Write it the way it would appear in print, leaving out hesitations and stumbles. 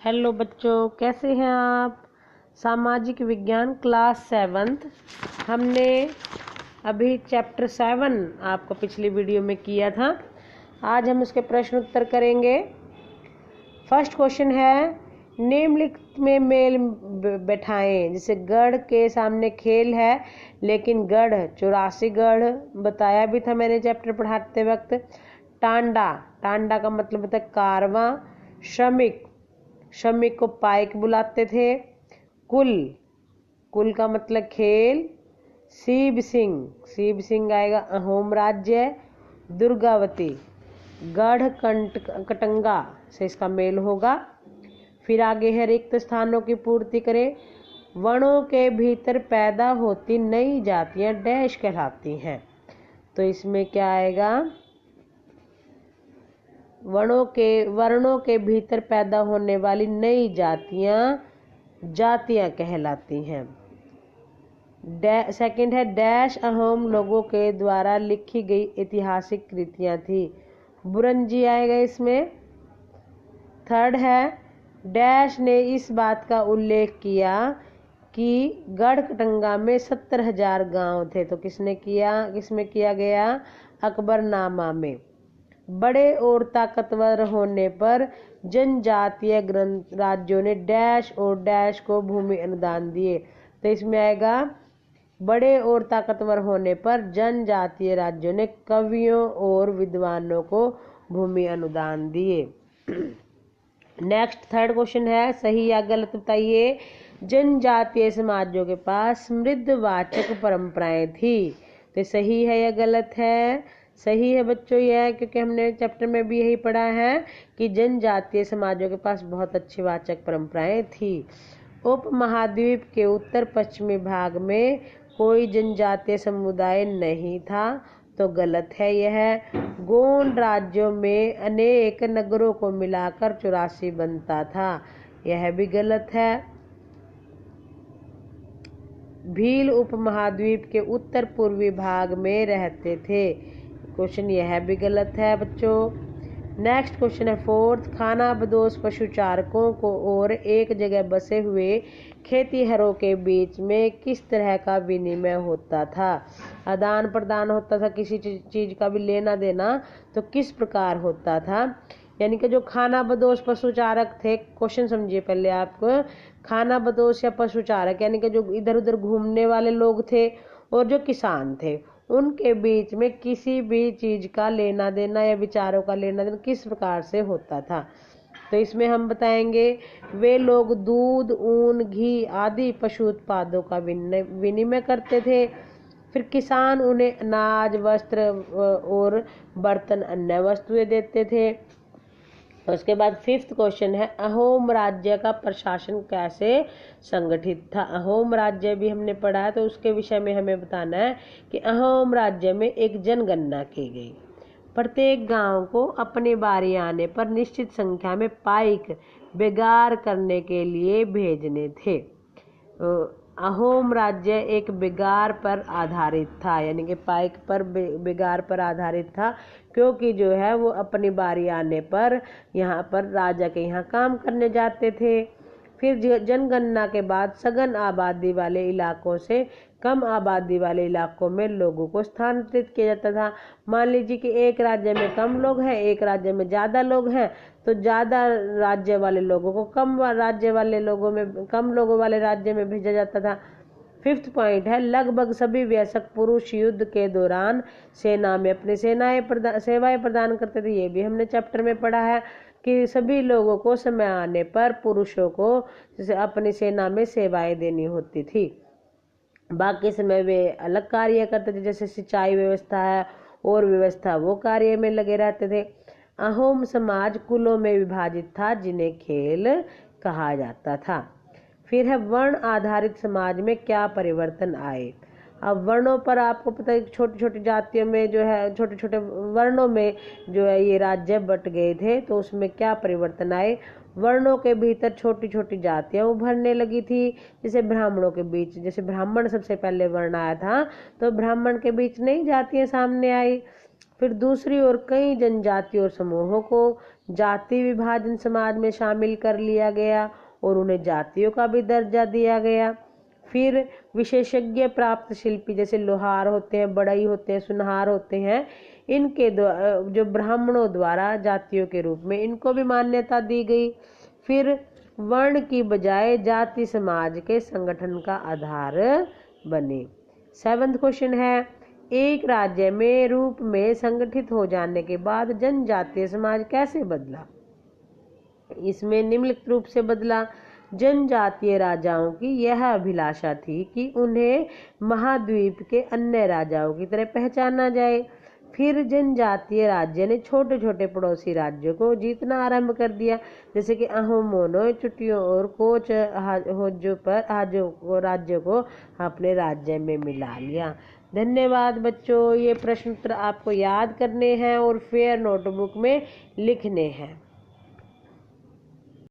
Hello बच्चों, कैसे हैं आप। सामाजिक विज्ञान क्लास 7th हमने अभी चैप्टर 7 आपको पिछली वीडियो में किया था। आज हम उसके प्रश्न उत्तर करेंगे। फर्स्ट क्वेश्चन है, निम्नलिखित में मेल बैठाएं। जैसे गढ़ के सामने खेल है, लेकिन गढ़ 84 गढ़ बताया भी था मैंने चैप्टर पढ़ाते वक्त। टांडा, टांडा का मतलब होता है कारवां। श्रमिक, श्रमिक को पाइक बुलाते थे। कुल, कुल का मतलब खेल। शिव सिंह, शिव सिंह आएगा अहोम राज्य। दुर्गावती, गढ़ कटंगा से इसका मेल होगा। फिर आगे है, रिक्त स्थानों की पूर्ति करें। वनों के भीतर पैदा होती नई जातियां डैश कहलाती हैं। तो इसमें क्या आएगा, वर्णों के भीतर पैदा होने वाली नई जातियां कहलाती हैं। सेकंड है, डैश अहोम लोगों के द्वारा लिखी गई ऐतिहासिक कृतियां थी। बुरंजी आएगा इसमें। थर्ड है, डैश ने इस बात का उल्लेख किया कि गढ़कटंगा में 70,000 गांव थे। तो किसमें किया गया, अकबरनामा में। बड़े और ताकतवर होने पर जनजातीय राज्यों ने डैश और डैश को भूमि अनुदान दिए। तो इसमें आएगा, बड़े और ताकतवर होने पर जनजातीय राज्यों ने कवियों और विद्वानों को भूमि अनुदान दिए। नेक्स्ट थर्ड क्वेश्चन है, सही या गलत बताइए। जनजातीय समाजों के पास समृद्धवाचक परंपराएं थी। तो सही है या गलत है। सही है बच्चों यह, क्योंकि हमने चैप्टर में भी यही पढ़ा है कि जनजातीय समाजों के पास बहुत अच्छी वाचक परंपराएं थी। उप महाद्वीप के उत्तर पश्चिमी भाग में कोई जनजातीय समुदाय नहीं था। तो गलत है यह। गोंड राज्यों में अनेक नगरों को मिलाकर 84 बनता था। यह भी गलत है। भील उपमहाद्वीप के उत्तर पूर्वी भाग में रहते थे। क्वेश्चन यह भी गलत है बच्चों। नेक्स्ट क्वेश्चन है फोर्थ, खानाबदोश पशुचारकों को और एक जगह बसे हुए खेतीहरों के बीच में किस तरह का विनिमय होता था। आदान प्रदान होता था, किसी चीज का भी लेना देना। तो किस प्रकार होता था, यानी कि जो खानाबदोश पशुचारक थे, क्वेश्चन समझिए पहले आप। खानाबदोश या पशुचारक यानी कि जो इधर उधर घूमने वाले लोग थे और जो किसान थे, उनके बीच में किसी भी चीज का लेना देना या विचारों का लेना देना किस प्रकार से होता था। तो इसमें हम बताएंगे, वे लोग दूध, ऊन, घी आदि पशु उत्पादों का विनिमय करते थे। फिर किसान उन्हें अनाज, वस्त्र और बर्तन, अन्य वस्तुएं देते थे। उसके बाद फिफ्थ क्वेश्चन है, अहोम राज्य का प्रशासन कैसे संगठित था। अहोम राज्य भी हमने पढ़ा है, तो उसके विषय में हमें बताना है कि अहोम राज्य में एक जनगणना की गई। प्रत्येक गांव को अपनी बारी आने पर निश्चित संख्या में पाइक बेगार करने के लिए भेजने थे। अहोम राज्य एक बेगार पर आधारित था, यानी कि पाइक पर बेगार पर आधारित था, क्योंकि जो है वो अपनी बारी आने पर यहाँ पर राजा के यहाँ काम करने जाते थे। फिर जनगणना के बाद सघन आबादी वाले इलाकों से कम आबादी वाले इलाकों में लोगों को स्थानांतरित किया जाता था। मान लीजिए कि एक राज्य में कम लोग हैं, एक राज्य में ज़्यादा लोग हैं, तो ज़्यादा राज्य वाले लोगों को कम लोगों वाले राज्य में भेजा जाता था। फिफ्थ पॉइंट है, लगभग सभी वयस्क पुरुष युद्ध के दौरान सेना में अपनी सेवाएं प्रदान करते थे। ये भी हमने चैप्टर में पढ़ा है कि सभी लोगों को समय आने पर पुरुषों को अपनी सेना में सेवाएं देनी होती थी। बाकी समय वे अलग कार्य करते थे, जैसे सिंचाई व्यवस्था है और व्यवस्था, वो कार्य में लगे रहते थे। अहोम समाज कुलों में विभाजित था, जिन्हें खेल कहा जाता था। फिर है, वर्ण आधारित समाज में क्या परिवर्तन आए। अब वर्णों पर आपको पता है, छोटी छोटी जातियों में जो है, छोटे छोटे वर्णों में जो है ये राज्य बट गए थे। तो उसमें क्या परिवर्तन आए। वर्णों के भीतर छोटी छोटी जातियां उभरने लगी थी। जैसे ब्राह्मणों के बीच, जैसे ब्राह्मण सबसे पहले वर्ण आया था, तो ब्राह्मण के बीच नई जातियां सामने आई। फिर दूसरी ओर कई जनजातियों और समूहों को जाति विभाजन समाज में शामिल कर लिया गया और उन्हें जातियों का भी दर्जा दिया गया। फिर विशेषज्ञ प्राप्त शिल्पी जैसे लोहार होते हैं, बढ़ई होते हैं, सुनहार होते हैं, इनके जो ब्राह्मणों द्वारा जातियों के रूप में इनको भी मान्यता दी गई। फिर वर्ण की बजाय जाति समाज के संगठन का आधार बने। 7वां क्वेश्चन है, एक राज्य में रूप में संगठित हो जाने के बाद जनजातीय समाज कैसे बदला? इसमें निम्नलिखित रूप से बदला। जनजातीय राजाओं की यह अभिलाषा थी कि उन्हें महाद्वीप के अन्य राजाओं की तरह पहचाना जाए। फिर जनजातीय राज्य ने छोटे छोटे पड़ोसी राज्यों को जीतना आरंभ कर दिया, जैसे कि अहोमोनो, चुटियों और कोच राज्यों को अपने राज्य में मिला लिया। धन्यवाद बच्चों। ये प्रश्न उत्तर आपको याद करने हैं और फेयर नोटबुक में लिखने हैं।